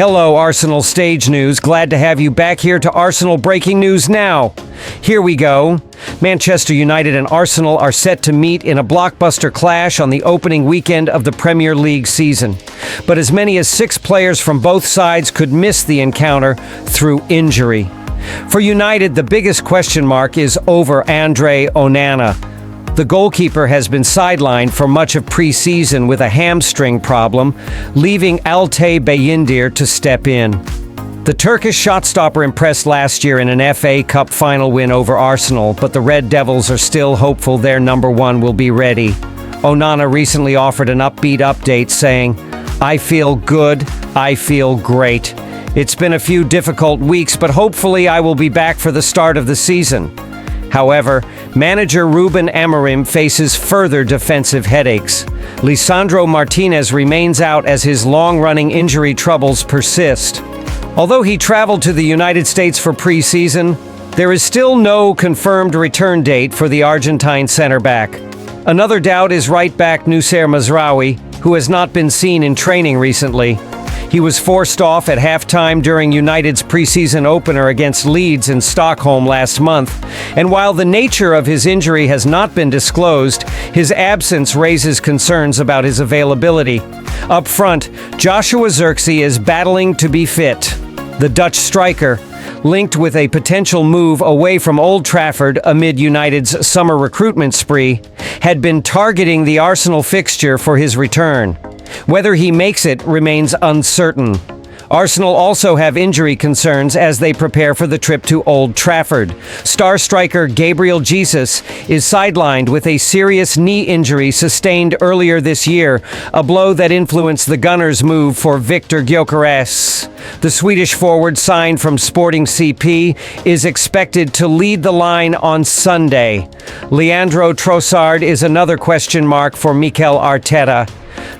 Hello, Arsenal Stage News. Glad to have you back here to Arsenal Breaking News Now. Here we go. Manchester United and Arsenal are set to meet in a blockbuster clash on the opening weekend of the Premier League season. But as many as 6 players from both sides could miss the encounter through injury. For United, the biggest question mark is over Andre Onana. The goalkeeper has been sidelined for much of pre-season with a hamstring problem, leaving Altay Bayindir to step in. The Turkish shot-stopper impressed last year in an FA Cup final win over Arsenal, but the Red Devils are still hopeful their number one will be ready. Onana recently offered an upbeat update saying, "I feel good, I feel great. It's been a few difficult weeks, but hopefully I will be back for the start of the season." However, manager Ruben Amorim faces further defensive headaches. Lisandro Martinez remains out as his long-running injury troubles persist. Although he traveled to the United States for pre-season, there is still no confirmed return date for the Argentine center-back. Another doubt is right-back Noussair Mazraoui, who has not been seen in training recently. He was forced off at halftime during United's preseason opener against Leeds in Stockholm last month, and while the nature of his injury has not been disclosed, his absence raises concerns about his availability. Up front, Joshua Zirkzee is battling to be fit. The Dutch striker, linked with a potential move away from Old Trafford amid United's summer recruitment spree, had been targeting the Arsenal fixture for his return. Whether he makes it remains uncertain. Arsenal also have injury concerns as they prepare for the trip to Old Trafford. Star striker Gabriel Jesus is sidelined with a serious knee injury sustained earlier this year, a blow that influenced the Gunners' move for Victor Gyökeres. The Swedish forward signed from Sporting CP is expected to lead the line on Sunday. Leandro Trossard is another question mark for Mikel Arteta.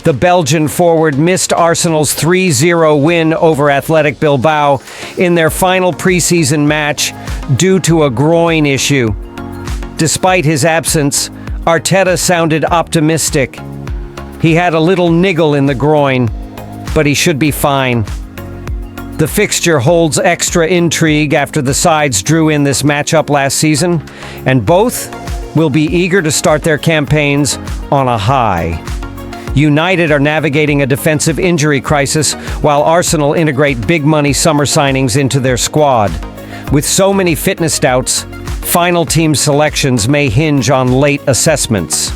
The Belgian forward missed Arsenal's 3-0 win over Athletic Bilbao in their final preseason match due to a groin issue. Despite his absence, Arteta sounded optimistic. He had a little niggle in the groin, but he should be fine. The fixture holds extra intrigue after the sides drew in this matchup last season, and both will be eager to start their campaigns on a high. United are navigating a defensive injury crisis, while Arsenal integrate big-money summer signings into their squad. With so many fitness doubts, final team selections may hinge on late assessments.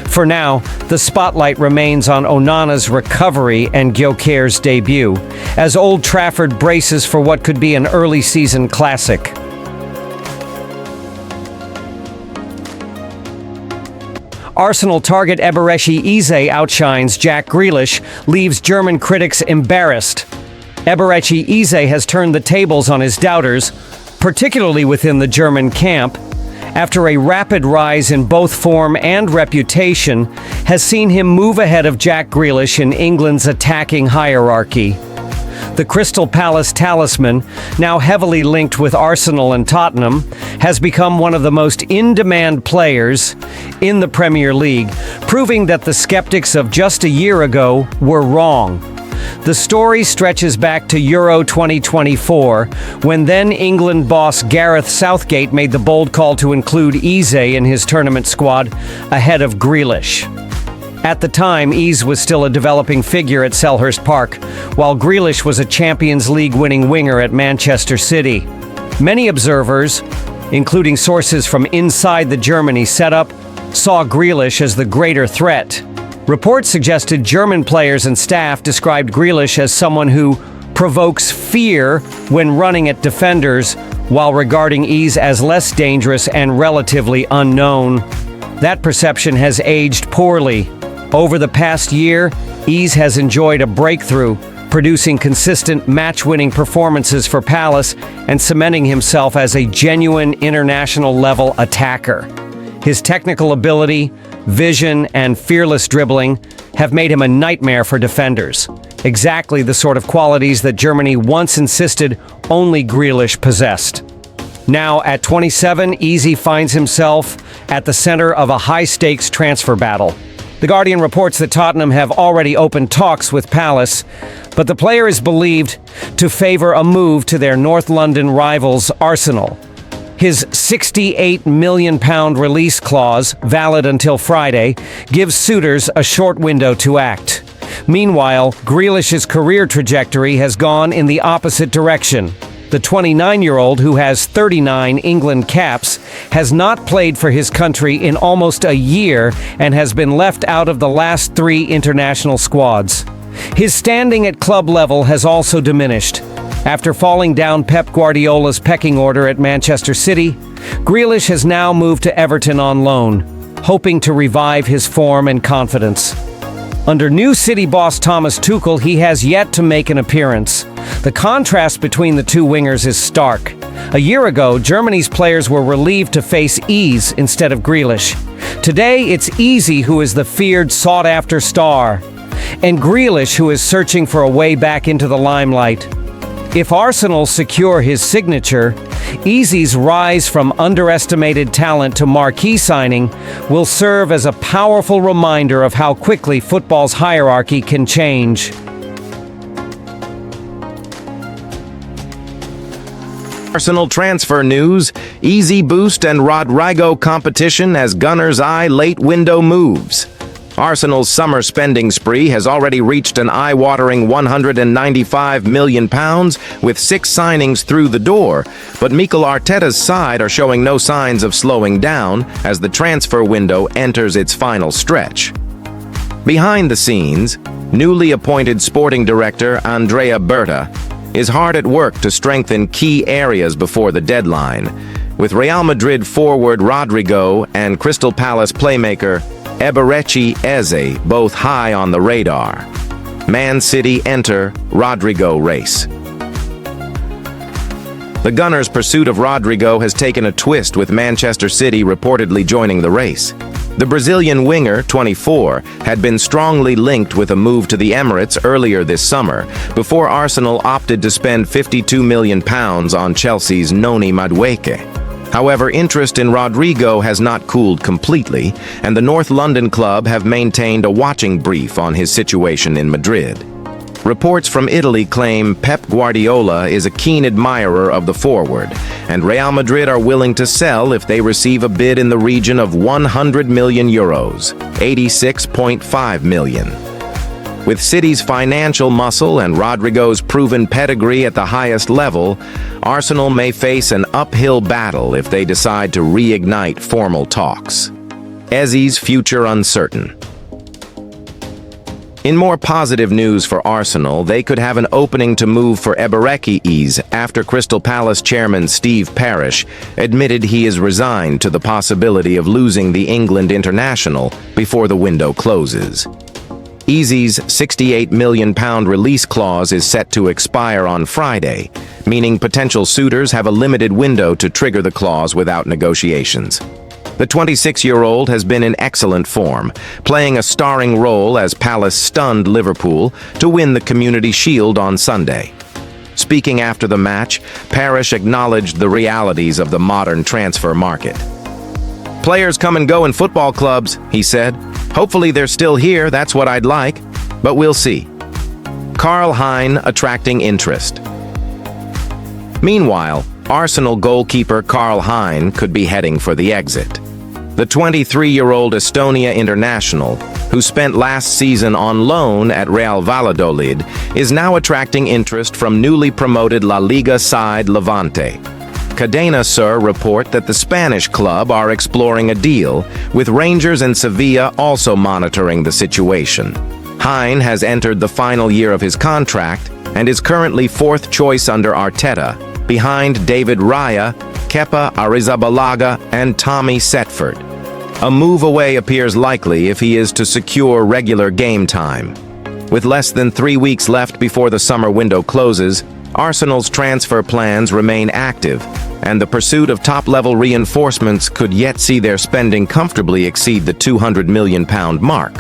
For now, the spotlight remains on Onana's recovery and Gyökeres' debut, as Old Trafford braces for what could be an early season classic. Arsenal target Eberechi Eze outshines Jack Grealish, leaves German critics embarrassed. Eberechi Eze has turned the tables on his doubters, particularly within the German camp, after a rapid rise in both form and reputation has seen him move ahead of Jack Grealish in England's attacking hierarchy. The Crystal Palace talisman, now heavily linked with Arsenal and Tottenham, has become one of the most in-demand players in the Premier League, proving that the skeptics of just a year ago were wrong. The story stretches back to Euro 2024, when then England boss Gareth Southgate made the bold call to include Eze in his tournament squad ahead of Grealish. At the time, Eze was still a developing figure at Selhurst Park, while Grealish was a Champions League winning winger at Manchester City. Many observers, including sources from inside the Germany setup, saw Grealish as the greater threat. Reports suggested German players and staff described Grealish as someone who provokes fear when running at defenders, while regarding Eze as less dangerous and relatively unknown. That perception has aged poorly. Over the past year, Eze has enjoyed a breakthrough, producing consistent match-winning performances for Palace and cementing himself as a genuine international-level attacker. His technical ability, vision, and fearless dribbling have made him a nightmare for defenders. Exactly the sort of qualities that Germany once insisted only Grealish possessed. Now, at 27, Eze finds himself at the center of a high-stakes transfer battle. The Guardian reports that Tottenham have already opened talks with Palace, but the player is believed to favour a move to their North London rivals Arsenal. His £68 million release clause, valid until Friday, gives suitors a short window to act. Meanwhile, Grealish's career trajectory has gone in the opposite direction. The 29-year-old, who has 39 England caps, has not played for his country in almost a year and has been left out of the last 3 international squads. His standing at club level has also diminished. After falling down Pep Guardiola's pecking order at Manchester City, Grealish has now moved to Everton on loan, hoping to revive his form and confidence. Under new City boss Thomas Tuchel, he has yet to make an appearance. The contrast between the two wingers is stark. A year ago, Germany's players were relieved to face Ease instead of Grealish. Today, it's Easy who is the feared, sought-after star, and Grealish who is searching for a way back into the limelight. If Arsenal secure his signature, Easy's rise from underestimated talent to marquee signing will serve as a powerful reminder of how quickly football's hierarchy can change. Arsenal transfer news, Easy boost and Rodrigo competition as Gunners eye late window moves. Arsenal's summer spending spree has already reached an eye-watering £195 million with 6 signings through the door, but Mikel Arteta's side are showing no signs of slowing down as the transfer window enters its final stretch. Behind the scenes, newly appointed sporting director Andrea Berta is hard at work to strengthen key areas before the deadline, with Real Madrid forward Rodrigo and Crystal Palace playmaker Eberechi Eze both high on the radar. Man City enter Rodrigo race. The Gunners' pursuit of Rodrigo has taken a twist, with Manchester City reportedly joining the race. The Brazilian winger, 24, had been strongly linked with a move to the Emirates earlier this summer, before Arsenal opted to spend £52 million on Chelsea's Noni Madueke. However, interest in Rodrigo has not cooled completely, and the North London club have maintained a watching brief on his situation in Madrid. Reports from Italy claim Pep Guardiola is a keen admirer of the forward, and Real Madrid are willing to sell if they receive a bid in the region of €100 million, £86.5 million. With City's financial muscle and Rodrigo's proven pedigree at the highest level, Arsenal may face an uphill battle if they decide to reignite formal talks. Eze's future uncertain. In more positive news for Arsenal, they could have an opening to move for Eberechi Eze after Crystal Palace chairman Steve Parish admitted he is resigned to the possibility of losing the England international before the window closes. Eze's £68 million release clause is set to expire on Friday, meaning potential suitors have a limited window to trigger the clause without negotiations. The 26-year-old has been in excellent form, playing a starring role as Palace stunned Liverpool to win the Community Shield on Sunday. Speaking after the match, Parish acknowledged the realities of the modern transfer market. "Players come and go in football clubs," he said. "Hopefully they're still here, that's what I'd like, but we'll see." Karl Hein attracting interest. Meanwhile, Arsenal goalkeeper Karl Hein could be heading for the exit. The 23-year-old Estonia international, who spent last season on loan at Real Valladolid, is now attracting interest from newly promoted La Liga side Levante. Cadena Ser report that the Spanish club are exploring a deal, with Rangers and Sevilla also monitoring the situation. Hein has entered the final year of his contract and is currently 4th choice under Arteta, behind David Raya, Kepa Arrizabalaga, and Tommy Setford. A move away appears likely if he is to secure regular game time. With less than 3 weeks left before the summer window closes, Arsenal's transfer plans remain active, and the pursuit of top-level reinforcements could yet see their spending comfortably exceed the £200 million mark.